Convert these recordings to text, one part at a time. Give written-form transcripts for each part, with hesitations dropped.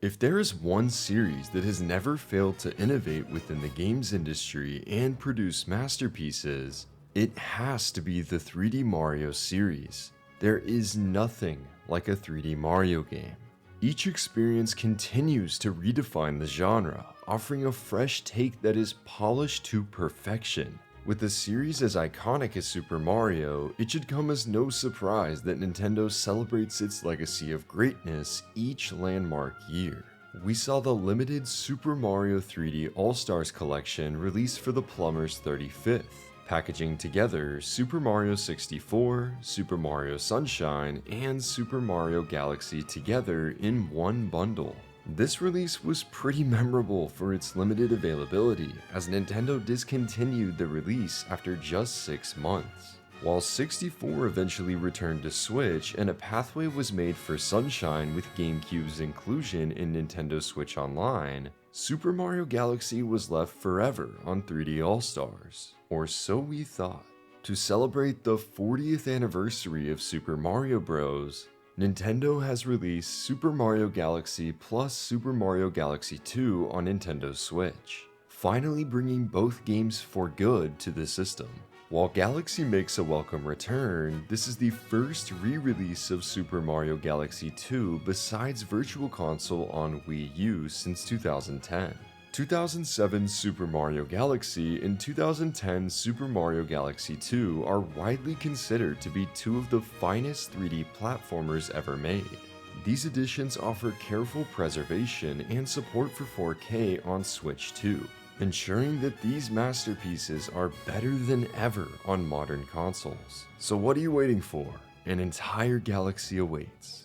If there is one series that has never failed to innovate within the games industry and produce masterpieces, it has to be the 3D Mario series. There is nothing like a 3D Mario game. Each experience continues to redefine the genre, offering a fresh take that is polished to perfection. With a series as iconic as Super Mario, it should come as no surprise that Nintendo celebrates its legacy of greatness each landmark year. We saw the limited Super Mario 3D All-Stars collection released for the Plumber's 35th, packaging together Super Mario 64, Super Mario Sunshine, and Super Mario Galaxy together in one bundle. This release was pretty memorable for its limited availability, as Nintendo discontinued the release after just 6 months. While 64 eventually returned to Switch and a pathway was made for Sunshine with GameCube's inclusion in Nintendo Switch Online, Super Mario Galaxy was left forever on 3D All-Stars, or so we thought. To celebrate the 40th anniversary of Super Mario Bros., Nintendo has released Super Mario Galaxy plus Super Mario Galaxy 2 on Nintendo Switch, finally bringing both games for good to the system. While Galaxy makes a welcome return, this is the first re-release of Super Mario Galaxy 2 besides Virtual Console on Wii U since 2010. 2007's Super Mario Galaxy and 2010's Super Mario Galaxy 2 are widely considered to be two of the finest 3D platformers ever made. These editions offer careful preservation and support for 4K on Switch 2, ensuring that these masterpieces are better than ever on modern consoles. So what are you waiting for? An entire galaxy awaits.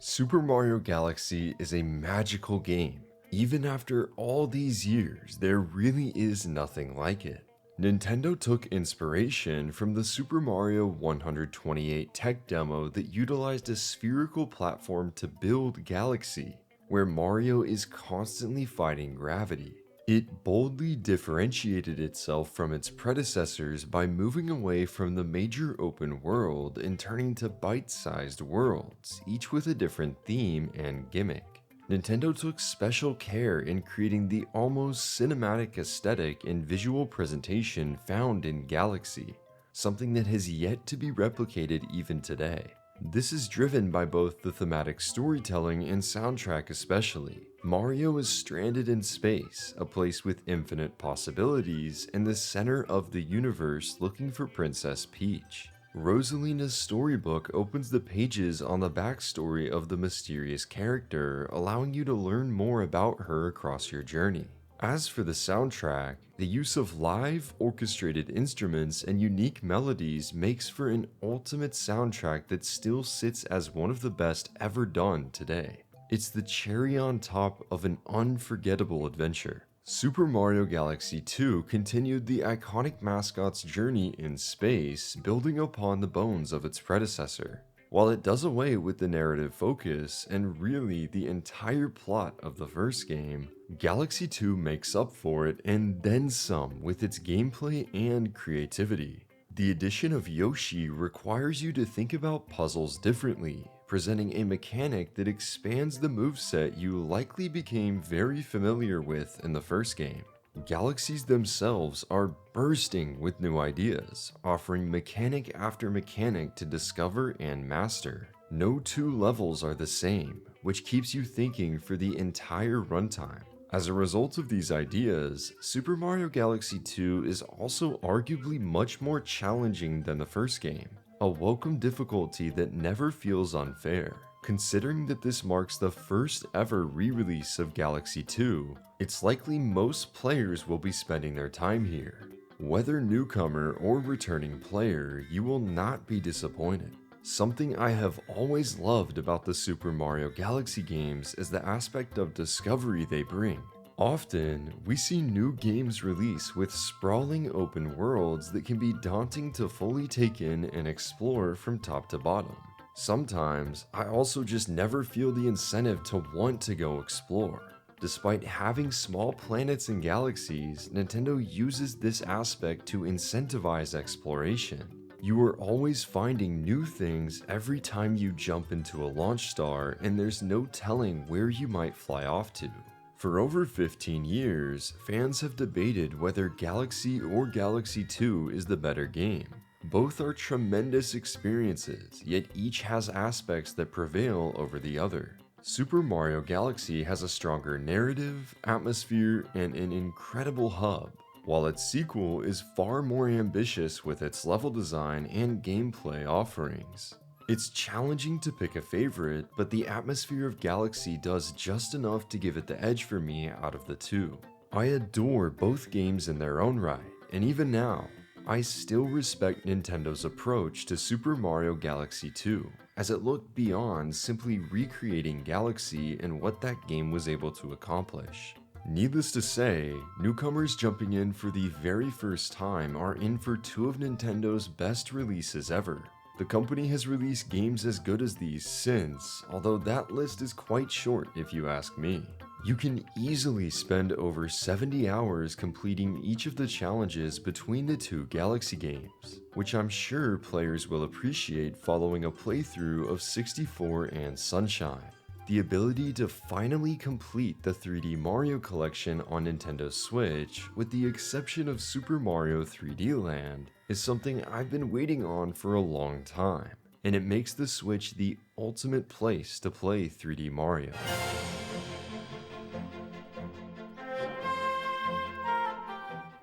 Super Mario Galaxy is a magical game. Even after all these years, there really is nothing like it. Nintendo took inspiration from the Super Mario 128 tech demo that utilized a spherical platform to build Galaxy, where Mario is constantly fighting gravity. It boldly differentiated itself from its predecessors by moving away from the major open world and turning to bite-sized worlds, each with a different theme and gimmick. Nintendo took special care in creating the almost cinematic aesthetic and visual presentation found in Galaxy, something that has yet to be replicated even today. This is driven by both the thematic storytelling and soundtrack especially. Mario is stranded in space, a place with infinite possibilities, in the center of the universe looking for Princess Peach. Rosalina's storybook opens the pages on the backstory of the mysterious character, allowing you to learn more about her across your journey. As for the soundtrack, the use of live, orchestrated instruments and unique melodies makes for an ultimate soundtrack that still sits as one of the best ever done today. It's the cherry on top of an unforgettable adventure. Super Mario Galaxy 2 continued the iconic mascot's journey in space, building upon the bones of its predecessor. While it does away with the narrative focus and really the entire plot of the first game, Galaxy 2 makes up for it and then some with its gameplay and creativity. The addition of Yoshi requires you to think about puzzles differently, presenting a mechanic that expands the moveset you likely became very familiar with in the first game. Galaxies themselves are bursting with new ideas, offering mechanic after mechanic to discover and master. No two levels are the same, which keeps you thinking for the entire runtime. As a result of these ideas, Super Mario Galaxy 2 is also arguably much more challenging than the first game, a welcome difficulty that never feels unfair. Considering that this marks the first ever re-release of Galaxy 2, it's likely most players will be spending their time here. Whether newcomer or returning player, you will not be disappointed. Something I have always loved about the Super Mario Galaxy games is the aspect of discovery they bring. Often, we see new games release with sprawling open worlds that can be daunting to fully take in and explore from top to bottom. Sometimes, I also just never feel the incentive to want to go explore. Despite having small planets and galaxies, Nintendo uses this aspect to incentivize exploration. You are always finding new things every time you jump into a launch star, and there's no telling where you might fly off to. For over 15 years, fans have debated whether Galaxy or Galaxy 2 is the better game. Both are tremendous experiences, yet each has aspects that prevail over the other. Super Mario Galaxy has a stronger narrative, atmosphere, and an incredible hub, while its sequel is far more ambitious with its level design and gameplay offerings. It's challenging to pick a favorite, but the atmosphere of Galaxy does just enough to give it the edge for me out of the two. I adore both games in their own right, and even now, I still respect Nintendo's approach to Super Mario Galaxy 2, as it looked beyond simply recreating Galaxy and what that game was able to accomplish. Needless to say, newcomers jumping in for the very first time are in for two of Nintendo's best releases ever. The company has released games as good as these since, although that list is quite short if you ask me. You can easily spend over 70 hours completing each of the challenges between the two Galaxy games, which I'm sure players will appreciate following a playthrough of 64 and Sunshine. The ability to finally complete the 3D Mario collection on Nintendo Switch, with the exception of Super Mario 3D Land, is something I've been waiting on for a long time, and it makes the Switch the ultimate place to play 3D Mario.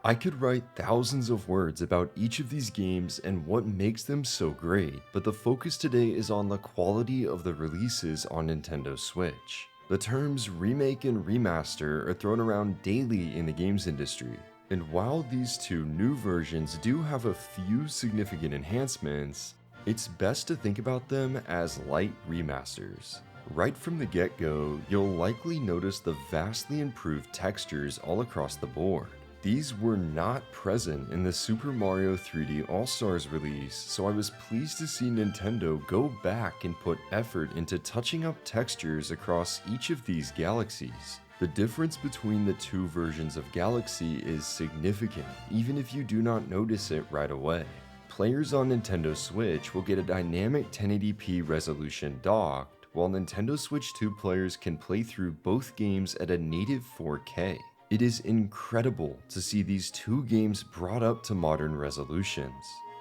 I could write thousands of words about each of these games and what makes them so great, but the focus today is on the quality of the releases on Nintendo Switch. The terms remake and remaster are thrown around daily in the games industry, and while these two new versions do have a few significant enhancements, it's best to think about them as light remasters. Right from the get-go, you'll likely notice the vastly improved textures all across the board. These were not present in the Super Mario 3D All-Stars release, so I was pleased to see Nintendo go back and put effort into touching up textures across each of these galaxies. The difference between the two versions of Galaxy is significant, even if you do not notice it right away. Players on Nintendo Switch will get a dynamic 1080p resolution docked, while Nintendo Switch 2 players can play through both games at a native 4K. It is incredible to see these two games brought up to modern resolutions.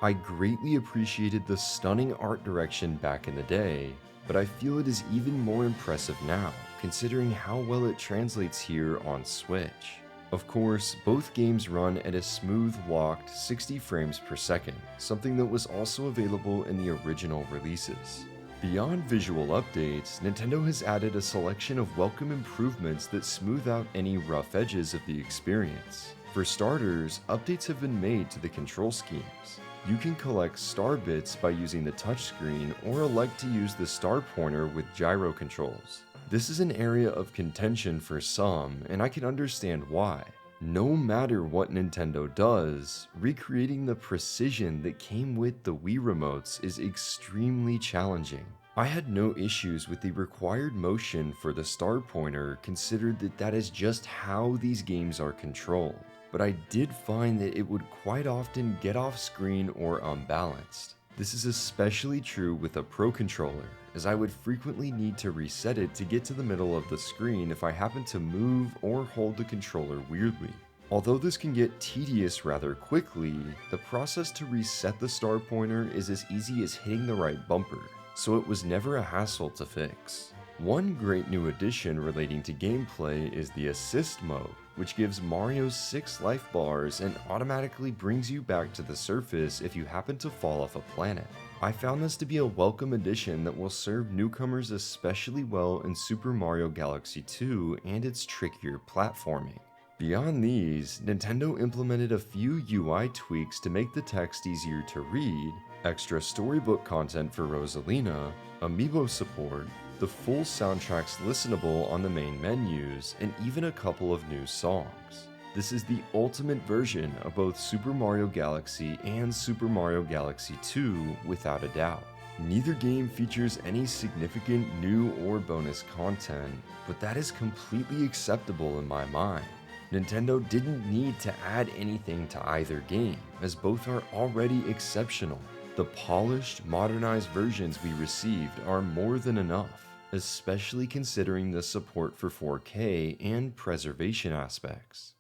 I greatly appreciated the stunning art direction back in the day, but I feel it is even more impressive now, considering how well it translates here on Switch. Of course, both games run at a smooth, locked 60 frames per second, something that was also available in the original releases. Beyond visual updates, Nintendo has added a selection of welcome improvements that smooth out any rough edges of the experience. For starters, updates have been made to the control schemes. You can collect star bits by using the touchscreen or elect to use the star pointer with gyro controls. This is an area of contention for some, and I can understand why. No matter what Nintendo does, recreating the precision that came with the Wii remotes is extremely challenging. I had no issues with the required motion for the star pointer, considered that that is just how these games are controlled, but I did find that it would quite often get off screen or unbalanced. This is especially true with a Pro Controller, as I would frequently need to reset it to get to the middle of the screen if I happened to move or hold the controller weirdly. Although this can get tedious rather quickly, the process to reset the star pointer is as easy as hitting the right bumper, so it was never a hassle to fix. One great new addition relating to gameplay is the Assist mode, which gives Mario 6 life bars and automatically brings you back to the surface if you happen to fall off a planet. I found this to be a welcome addition that will serve newcomers especially well in Super Mario Galaxy 2 and its trickier platforming. Beyond these, Nintendo implemented a few UI tweaks to make the text easier to read, extra storybook content for Rosalina, amiibo support, the full soundtracks listenable on the main menus, and even a couple of new songs. This is the ultimate version of both Super Mario Galaxy and Super Mario Galaxy 2 without a doubt. Neither game features any significant new or bonus content, but that is completely acceptable in my mind. Nintendo didn't need to add anything to either game, as both are already exceptional. The The polished, modernized versions we received are more than enough, especially considering the support for 4K and preservation aspects.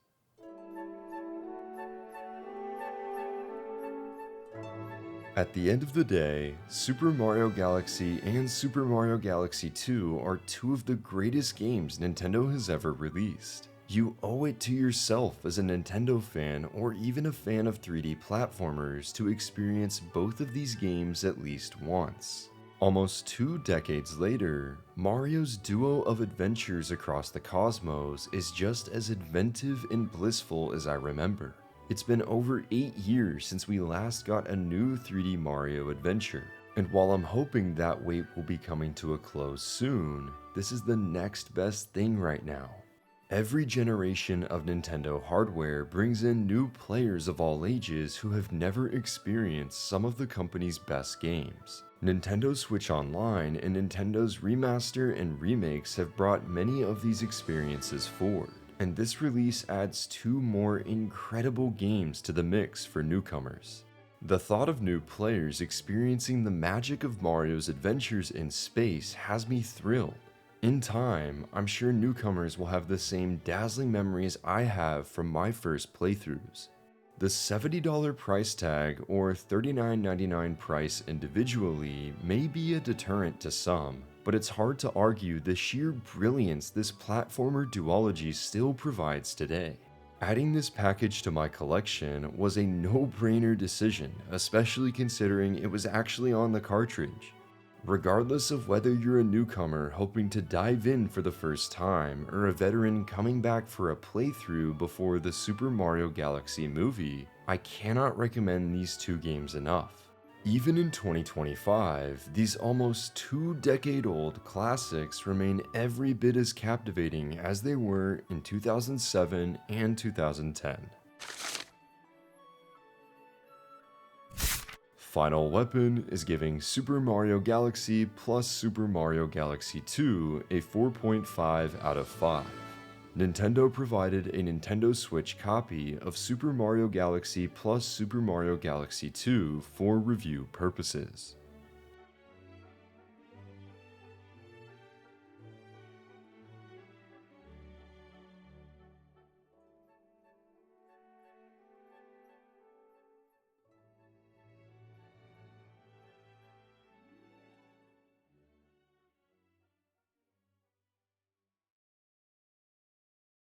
At the end of the day, Super Mario Galaxy and Super Mario Galaxy 2 are two of the greatest games Nintendo has ever released. You owe it to yourself as a Nintendo fan or even a fan of 3D platformers to experience both of these games at least once. Almost 2 decades later, Mario's duo of adventures across the cosmos is just as inventive and blissful as I remember. It's been over 8 years since we last got a new 3D Mario adventure, and while I'm hoping that wait will be coming to a close soon, this is the next best thing right now. Every generation of Nintendo hardware brings in new players of all ages who have never experienced some of the company's best games. Nintendo Switch Online and Nintendo's remaster and remakes have brought many of these experiences forward, and this release adds 2 more incredible games to the mix for newcomers. The thought of new players experiencing the magic of Mario's adventures in space has me thrilled. In time, I'm sure newcomers will have the same dazzling memories I have from my first playthroughs. The $70 price tag or $39.99 price individually may be a deterrent to some, but it's hard to argue the sheer brilliance this platformer duology still provides today. Adding this package to my collection was a no-brainer decision, especially considering it was actually on the cartridge. Regardless of whether you're a newcomer hoping to dive in for the first time or a veteran coming back for a playthrough before the Super Mario Galaxy movie, I cannot recommend these 2 games enough. Even in 2025, these almost 2-decade-old classics remain every bit as captivating as they were in 2007 and 2010. Final Weapon is giving Super Mario Galaxy plus Super Mario Galaxy 2 a 4.5 out of 5. Nintendo provided a Nintendo Switch copy of Super Mario Galaxy plus Super Mario Galaxy 2 for review purposes.